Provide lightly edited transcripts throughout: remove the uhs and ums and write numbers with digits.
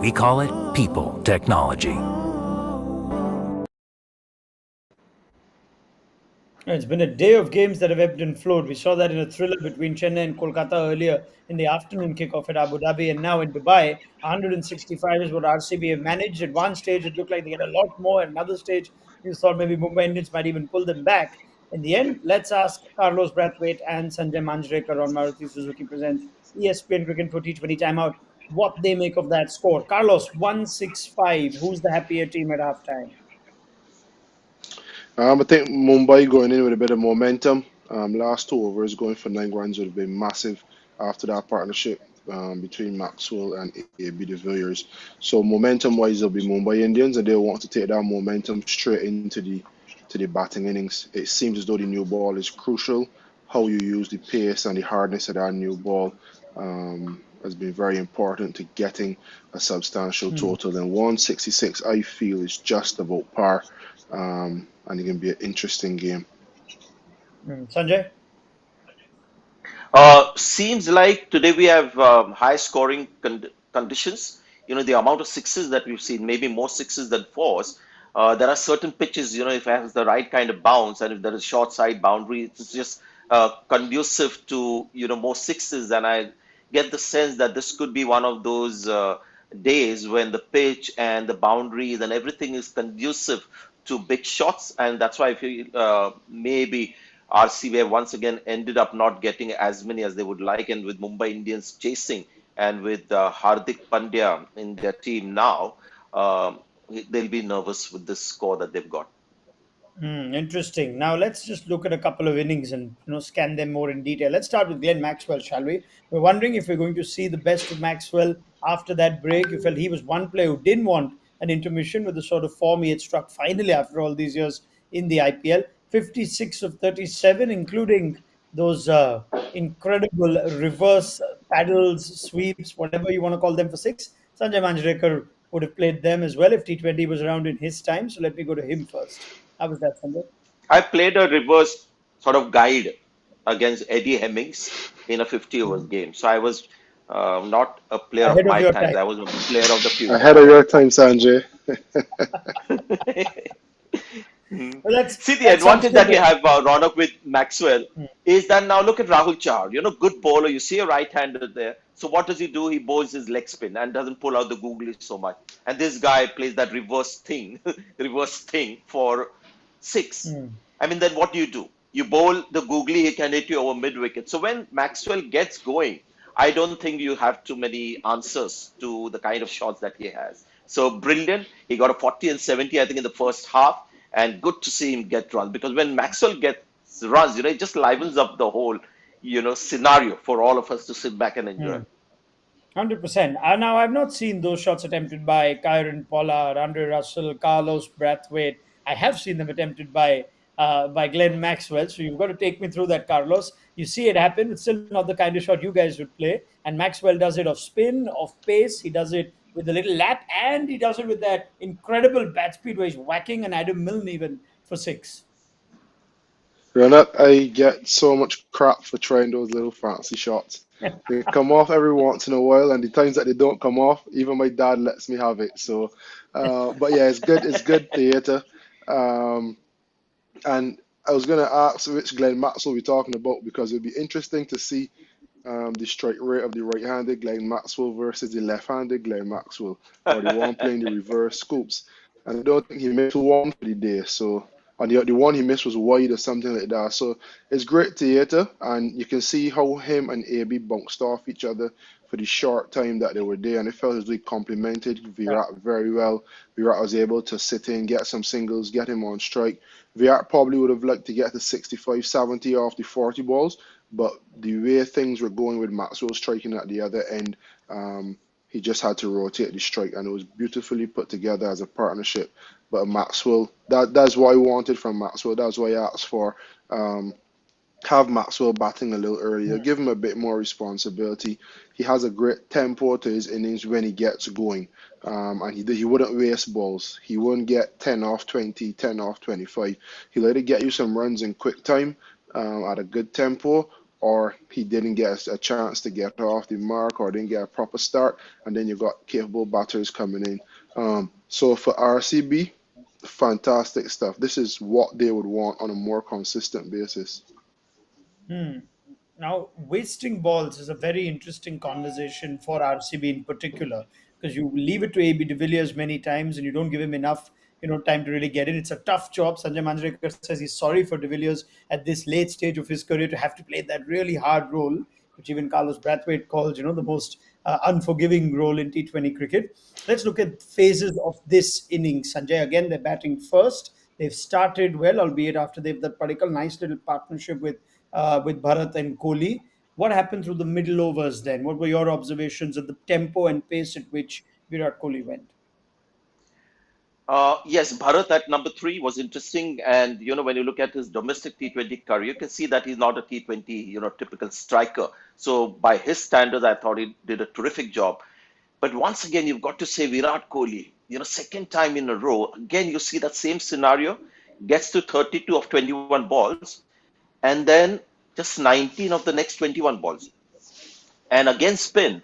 We call it people technology. It's been a day of games that have ebbed and flowed. We saw that in a thriller between Chennai and Kolkata earlier in the afternoon kickoff at Abu Dhabi, and now in Dubai. 165 is what RCB have managed. At one stage, it looked like they had a lot more. At another stage, you thought maybe Mumbai Indians might even pull them back. In the end, let's ask Carlos Brathwaite and Sanjay Manjrekar on Maruti Suzuki Presents ESPN Cricket for T20 Timeout what they make of that score. Carlos, 165. Who's the happier team at halftime? I think Mumbai going in with a bit of momentum. Last 2 overs going for 9 runs would have been massive after that partnership between Maxwell and AB de Villiers. So momentum-wise, it'll be Mumbai Indians, and they'll want to take that momentum straight into the batting innings. It seems as though the new ball is crucial. How you use the pace and the hardness of that new ball has been very important to getting a substantial Hmm. total. And 166, I feel, is just about par, and it can be an interesting game. Sanjay? Seems like today we have high scoring conditions. You know, the amount of sixes that we've seen, maybe more sixes than fours. There are certain pitches, you know, if it has the right kind of bounce and if there is short side boundary, it's just conducive to, you know, more sixes. And I get the sense that this could be one of those days when the pitch and the boundaries and everything is conducive to big shots. And that's why I feel maybe RCB have once again ended up not getting as many as they would like, and with Mumbai Indians chasing, and with Hardik Pandya in their team now, they'll be nervous with this score that they've got. Interesting. Now let's just look at a couple of innings and scan them more in detail. Let's start with Glenn Maxwell, shall we? We're wondering if we're going to see the best of Maxwell after that break. You felt he was one player who didn't want an intermission with the sort of form he had struck finally after all these years in the IPL. 56 of 37, including those incredible reverse paddles, sweeps, whatever you want to call them for six. Sanjay Manjrekar would have played them as well if T20 was around in his time. So let me go to him first. How was that, Sanjay? I played a reverse sort of guide against Eddie Hemmings in a 50 overs game. So I was not a player of Ahead of my your times. time. I was a player of the future. Ahead of your time, Sanjay. Well, See, the that's advantage something that you that. have, Ronak, with Maxwell is that now look at Rahul Chahar. You know, good bowler. You see a right-hander there. So what does he do? He bowls his leg spin and doesn't pull out the googly so much. And this guy plays that reverse thing, reverse thing for six. Hmm. I mean, then what do? You bowl the googly, he can hit you over mid-wicket. So when Maxwell gets going, I don't think you have too many answers to the kind of shots that he has. So brilliant. He got a 40 and 70, I think, in the first half, and good to see him get runs because when Maxwell gets runs, you know, it just livens up the whole, you know, scenario for all of us to sit back and enjoy. 100%. Now, I've not seen those shots attempted by Kyron Pollard, Andre Russell, Carlos Brathwaite. I have seen them attempted by Glenn Maxwell. So you've got to take me through that, Carlos. You see it happen. It's still not the kind of shot you guys would play. And Maxwell does it off spin, off pace. He does it with a little lap, and he does it with that incredible bat speed where he's whacking an Adam Milne even for six. Ronald, I get so much crap for trying those little fancy shots. They come off every once in a while, and the times that they don't come off, even my dad lets me have it. So, but yeah, it's good. It's good theater. Um, and I was gonna ask which Glenn Maxwell we're talking about because it'd be interesting to see the strike rate of the right-handed Glenn Maxwell versus the left-handed Glenn Maxwell, or the one playing the reverse scoops. And I don't think he missed one for the day. So, and the one he missed was wide or something like that. So it's great theater, and you can see how him and AB bounced off each other for the short time that they were there, and it felt as though he complemented Virat very well. Virat was able to sit in, get some singles, get him on strike. Virat probably would have liked to get to 65, 70 off the 40 balls, but the way things were going with Maxwell striking at the other end, he just had to rotate the strike, and it was beautifully put together as a partnership. But Maxwell, that's what I wanted from Maxwell. That's what I asked for. Um, have Maxwell batting a little earlier, give him a bit more responsibility. He has a great tempo to his innings when he gets going, and he wouldn't waste balls. He wouldn't get 10 off 20, 10 off 25. He'll either get you some runs in quick time at a good tempo, or he didn't get a chance to get off the mark or didn't get a proper start, and then you got capable batters coming in. So for RCB, fantastic stuff. This is what they would want on a more consistent basis. Now, wasting balls is a very interesting conversation for RCB in particular because you leave it to AB de Villiers many times and you don't give him enough, time to really get in. It's a tough job. Sanjay Manjrekar says he's sorry for de Villiers at this late stage of his career to have to play that really hard role, which even Carlos Brathwaite calls, the most unforgiving role in T20 cricket. Let's look at phases of this innings. Sanjay, again, they're batting first. They've started well, albeit after they've that particular nice little partnership with Bharat and Kohli. What happened through the middle overs then? What were your observations of the tempo and pace at which Virat Kohli went? Yes, Bharat at number three was interesting. And, when you look at his domestic T20 career, you can see that he's not a T20, typical striker. So by his standards, I thought he did a terrific job. But once again, you've got to say Virat Kohli, second time in a row. Again, you see that same scenario, gets to 32 of 21 balls, and then just 19 of the next 21 balls. And again, spin,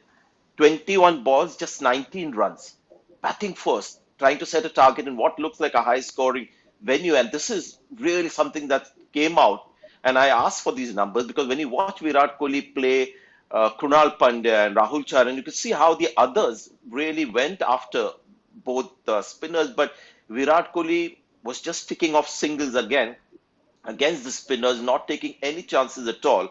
21 balls, just 19 runs. Batting first, trying to set a target in what looks like a high scoring venue. And this is really something that came out. And I asked for these numbers because when you watch Virat Kohli play Krunal Pandya and Rahul Charan, you can see how the others really went after both spinners. But Virat Kohli was just ticking off singles again against the spinners, not taking any chances at all,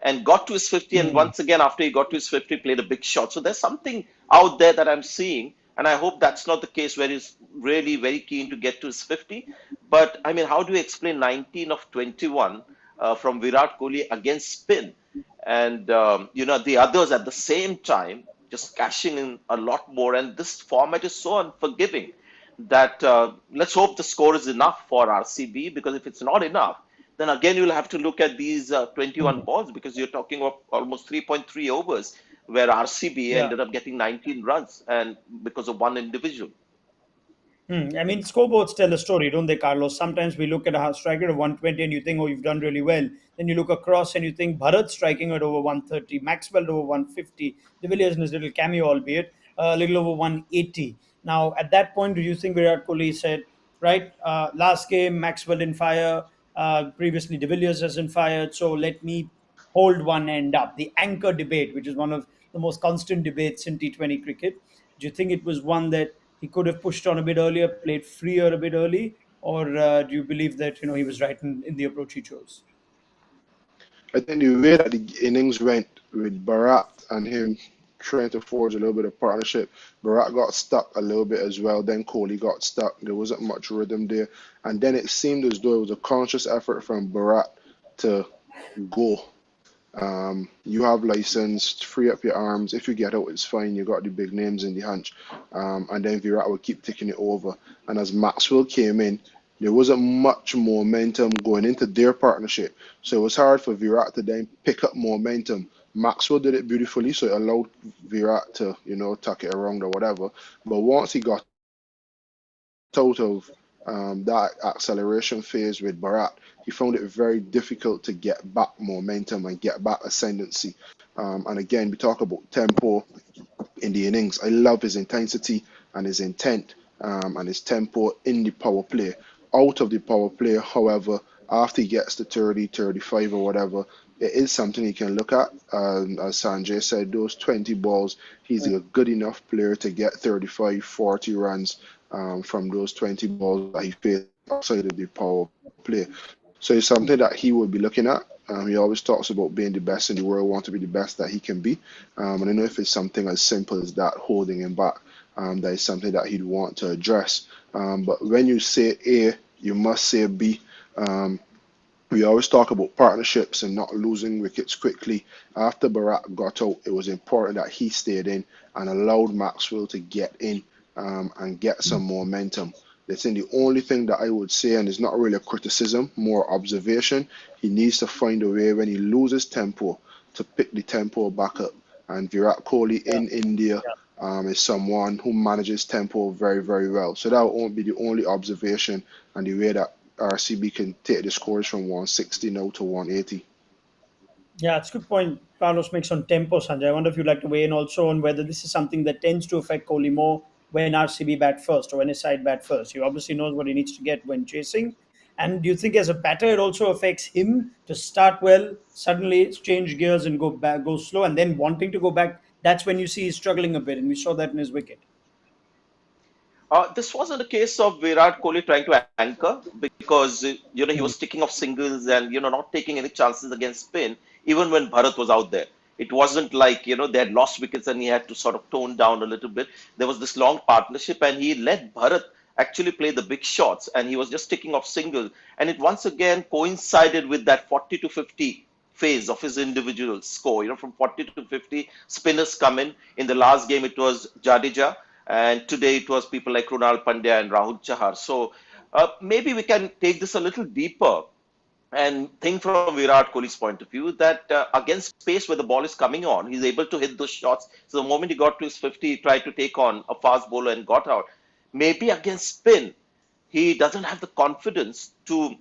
and got to his 50. And once again, after he got to his 50, played a big shot. So there's something out there that I'm seeing, and I hope that's not the case where he's really very keen to get to his 50. But I mean, how do you explain 19 of 21 from Virat Kohli against spin? And, the others at the same time just cashing in a lot more. And this format is so unforgiving that let's hope the score is enough for RCB, because if it's not enough, then again you'll have to look at these 21 balls, because you're talking of almost 3.3 overs where RCB Yeah. ended up getting 19 runs and because of one individual. I mean, scoreboards tell a story, don't they, Carlos? Sometimes we look at a striker of 120 and you think, oh, you've done really well. Then you look across and you think Bharat striking at over 130, Maxwell at over 150, De Villiers in his little cameo, albeit a little over 180. Now, at that point, do you think Virat Kohli said, right, last game, Maxwell didn't fire, previously De Villiers hasn't fired, so let me hold one end up? The anchor debate, which is one of the most constant debates in T20 cricket. Do you think it was one that he could have pushed on a bit earlier, played freer a bit early, or do you believe that he was right in the approach he chose? I think the way that the innings went with Bharat and him trying to forge a little bit of partnership, Bharat got stuck a little bit as well. Then Kohli got stuck. There wasn't much rhythm there. And then it seemed as though it was a conscious effort from Bharat to go. You have license, free up your arms. If you get out, it's fine. You got the big names in the hunch. And then Virat will keep taking it over. And as Maxwell came in, there wasn't much momentum going into their partnership. So it was hard for Virat to then pick up momentum. Maxwell did it beautifully, so it allowed Virat to, tuck it around or whatever. But once he got out of that acceleration phase with Bharat, he found it very difficult to get back momentum and get back ascendancy. And again, we talk about tempo in the innings. I love his intensity and his intent and his tempo in the power play. Out of the power play, however, after he gets to 30, 35 or whatever, it is something he can look at. As Sanjay said, those 20 balls, he's a good enough player to get 35, 40 runs from those 20 balls that he faced outside of the power play. So it's something that he would be looking at. He always talks about being the best in the world, want to be the best that he can be. And I don't know if it's something as simple as that holding him back. That is something that he'd want to address. But when you say A, you must say B. We always talk about partnerships and not losing wickets quickly. After Bharat got out, it was important that he stayed in and allowed Maxwell to get in and get some momentum. That's the only thing that I would say, and it's not really a criticism, more observation. He needs to find a way when he loses tempo to pick the tempo back up. And Virat Kohli in India is someone who manages tempo very, very well. So that won't be the only observation and the way that RCB can take the scores from 160 now to 180. Yeah, it's a good point Carlos makes on tempo, Sanjay. I wonder if you'd like to weigh in also on whether this is something that tends to affect Kohli more when RCB bat first or when his side bat first. He obviously knows what he needs to get when chasing. And do you think as a batter it also affects him to start well, suddenly change gears and go back, go slow, and then wanting to go back? That's when you see he's struggling a bit, and we saw that in his wicket. This wasn't a case of Virat Kohli trying to anchor because he was sticking off singles and not taking any chances against spin even when Bharat was out there. It wasn't like they had lost wickets and he had to sort of tone down a little bit. There was this long partnership and he let Bharat actually play the big shots and he was just sticking off singles and it once again coincided with that 40 to 50 phase of his individual score. From 40 to 50, spinners come in. In the last game, it was Jadeja, and today it was people like Krunal Pandya and Rahul Chahar. So maybe we can take this a little deeper and think from Virat Kohli's point of view that against space where the ball is coming on, he's able to hit those shots. So the moment he got to his 50, he tried to take on a fast bowler and got out. Maybe against spin, he doesn't have the confidence to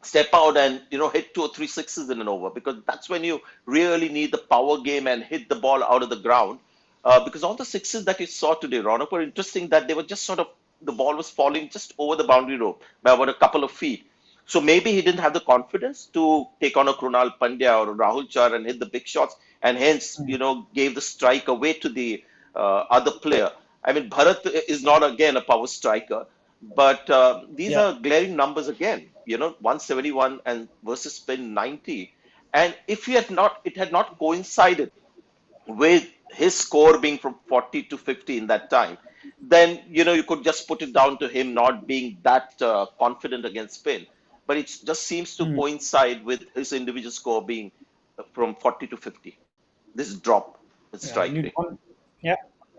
step out and hit two or three sixes in an over because that's when you really need the power game and hit the ball out of the ground. Because all the sixes that you saw today, Ronak, were interesting that they were just sort of the ball was falling just over the boundary rope by about a couple of feet. So maybe he didn't have the confidence to take on a Krunal Pandya or a Rahul Char and hit the big shots, and hence gave the strike away to the other player. I mean, Bharat is not again a power striker, but these Yeah. are glaring numbers again. 171 and versus spin 90, and if it had not coincided with his score being from 40 to 50 in that time, then you could just put it down to him not being that confident against spin. But it just seems to coincide with his individual score being from 40 to 50. This drop in Yeah, strike rate. yeah,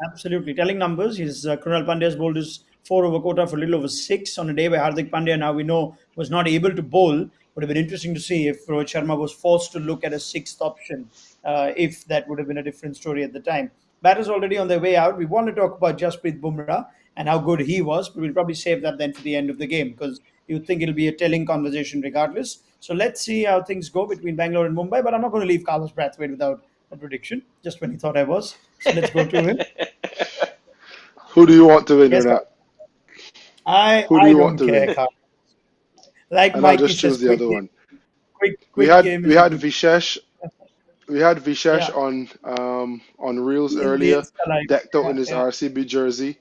absolutely. Telling numbers. His Krunal Pandya's bowled his four over quota for a little over six on a day where Hardik Pandya, now we know, was not able to bowl. Would have been interesting to see if Rohit Sharma was forced to look at a sixth option, if that would have been a different story at the time. Batters already on their way out. We want to talk about Jasprit Bumrah and how good he was, but we'll probably save that then for the end of the game because you think it'll be a telling conversation regardless. So let's see how things go between Bangalore and Mumbai. But I'm not going to leave Carlos Brathwaite without a prediction, just when he thought I was. So let's go to him. Who do you want to win, Yes, Renat? I Who do I you want don't to care, win? Carlos. Like And I'll Mikey just says, choose the other one. We quick had game we is a had good. Vishesh we had Vishesh Yeah, on reels in the earlier, Insta live. decked out Yeah, in his yeah. RCB jersey.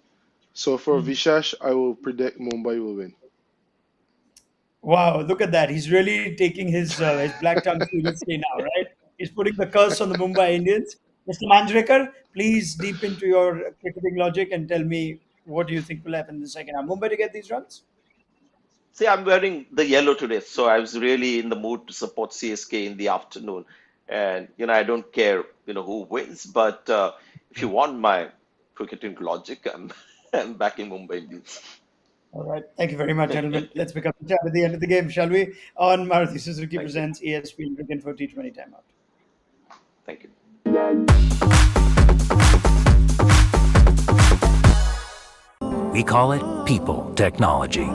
So for Hmm. Vishesh, I will predict Mumbai will win. Wow, look at that. He's really taking his black tongue seriously now, right? He's putting the curse on the Mumbai Indians. Mr. Manjrekar, please deep into your cricketing logic and tell me what do you think will happen in the second half. Mumbai to get these runs? See, I'm wearing the yellow today, so I was really in the mood to support CSK in the afternoon. And I don't care, who wins, but if you want my cricketing logic, I'm I'm backing Mumbai Indians. All right. Thank you very much, gentlemen. Let's pick up the chat at the end of the game, shall we? On Maruti Suzuki Thank you. presents ESPN Cricket for T20 timeout. Thank you. We call it people technology.